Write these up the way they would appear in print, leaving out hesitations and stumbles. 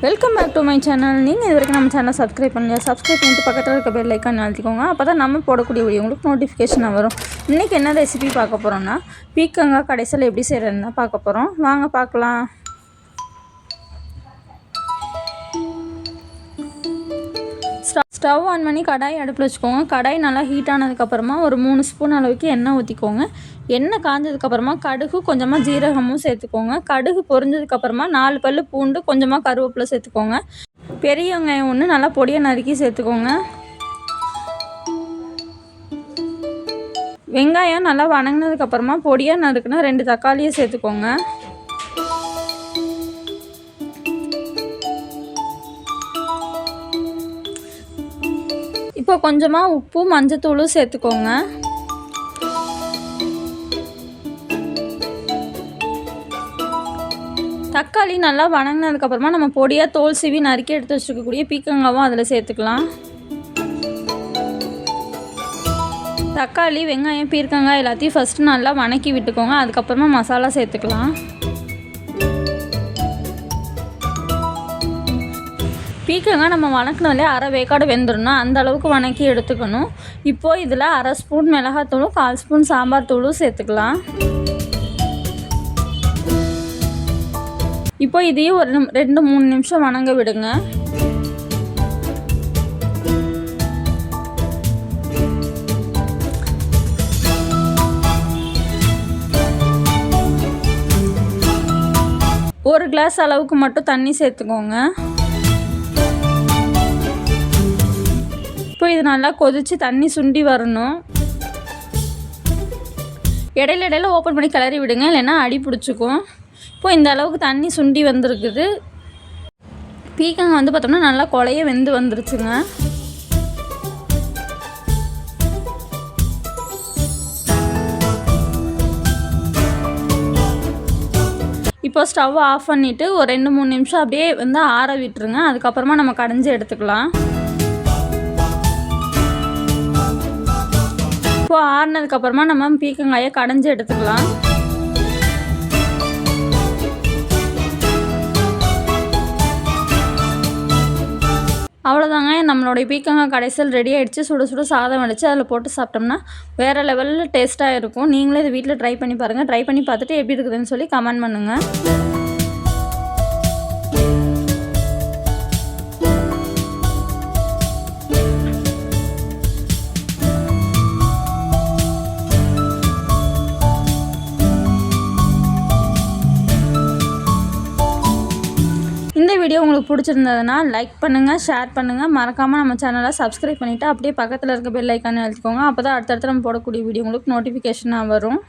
Welcome back to my channel. நீங்கள் இது வரைக்கும் நம்ம சேனல் சப்ஸ்கிரைப் பண்ணுங்கள். சப்ஸ்கிரைப் பண்ணிட்டு பக்கத்தில் இருக்க பெல் ஐக்கான் அழுத்திக்கோங்க. அப்போ தான் நம்ம போடக்கூடிய வீடியோ உங்களுக்கு நோட்டிஃபிகேஷனாக வரும். இன்றைக்கி என்ன ரெசிபி பார்க்க போகிறோன்னா பீக்கங்காய் கடைசியில் எப்படி செய்கிறதுன்னு தான் பார்க்க போகிறோம். வாங்க பார்க்கலாம். ஸ்டவ் ஆன் பண்ணி கடாய் அடுப்பில் வச்சுக்கோங்க. கடாய் நல்லா ஹீட் ஆனதுக்கப்புறமா ஒரு 3 ஸ்பூன் அளவுக்கு எண்ணெய் ஊற்றிக்கோங்க. எண்ணெய் காஞ்சதுக்கப்புறமா கடுகு கொஞ்சமாக ஜீரகமும் சேர்த்துக்கோங்க. கடுகு பொரிஞ்சதுக்கப்புறமா 4 பல் பூண்டு கொஞ்சமாக கருவேப்பிலை சேர்த்துக்கோங்க. பெரிய வெங்காயம் ஒன்று நல்லா பொடியை நறுக்கி சேர்த்துக்கோங்க. வெங்காயம் நல்லா வணங்கினதுக்கப்புறமா பொடியாக நறுக்குனா 2 தக்காளியை சேர்த்துக்கோங்க. இப்போ கொஞ்சமாக உப்பு மஞ்சத்தூளும் சேர்த்துக்கோங்க. தக்காளி நல்லா வணங்கினதுக்கப்புறமா நம்ம பொடியாக தோல் சீவி நறுக்கி எடுத்து வச்சுருக்கக்கூடிய பீக்கங்காவும் அதில் சேர்த்துக்கலாம். தக்காளி வெங்காயம் பீர்க்கங்காய் எல்லாத்தையும் ஃபஸ்ட்டு நல்லா வணக்கி விட்டுக்கோங்க. அதுக்கப்புறமா மசாலா சேர்த்துக்கலாம். பீக்கங்காய் நம்ம வணக்கினாலே அரை வேக்காடு வெந்துடணும், அந்த அளவுக்கு வணக்கி எடுத்துக்கணும். இப்போது இதில் அரை ஸ்பூன் மிளகாத்தூளும் 1/4 ஸ்பூன் சாம்பார் தூளும் சேர்த்துக்கலாம். இப்போ இதையும் ஒரு 2-3 நிமிஷம் வணங்க விடுங்க. ஒரு கிளாஸ் அளவுக்கு மட்டும் தண்ணி சேர்த்துக்கோங்க. இப்போ இது நல்லா கொதித்து தண்ணி சுண்டி வரணும். இடையில ஓப்பன் பண்ணி கிளறி விடுங்க, இல்லைன்னா அடி பிடிச்சிக்கும். இப்போ இந்த அளவுக்கு தண்ணி சுண்டி வந்திருக்குது. பீக்கங்காய் வந்து பார்த்தோம்னா நல்லா குழைய வெந்து வந்துருச்சுங்க. இப்போ ஸ்டவ் ஆஃப் பண்ணிவிட்டு ஒரு 2-3 நிமிஷம் அப்படியே வந்து ஆற விட்டுருங்க. அதுக்கப்புறமா நம்ம கடைஞ்சி எடுத்துக்கலாம். இப்போ ஆறினதுக்கப்புறமா நம்ம பீக்கங்காயை கடைஞ்சி எடுத்துக்கலாம். அவ்வளோதாங்க, நம்மளுடைய பீக்கங்காய் கடைசியில் ரெடி ஆகிடுச்சு. சுட சுட சாதம் வடித்து அதில் போட்டு சாப்பிட்டோம்னா வேறு லெவலில் டேஸ்ட்டாக இருக்கும். நீங்களே இதை வீட்டில் ட்ரை பண்ணி பாருங்கள். ட்ரை பண்ணி பார்த்துட்டு எப்படி இருக்குதுன்னு சொல்லி கமெண்ட் பண்ணுங்கள். இந்த வீடியோ உங்களுக்கு பிடிச்சிருந்ததுன்னா லைக் பண்ணுங்கள், ஷேர் பண்ணுங்கள். மறக்காமல் நம்ம சேனலை சப்ஸ்கிரைப் பண்ணிவிட்டு அப்படியே பக்கத்தில் இருக்க பெல் ஐக்கானை அழுத்திக்கோங்க. அப்போ தான் அடுத்தடுத்து நம்ம போடக்கூடிய வீடியோ உங்களுக்கு நோட்டிஃபிகேஷனாக வரும்.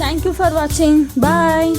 தேங்க்யூ ஃபார் வாட்சிங். பாய்.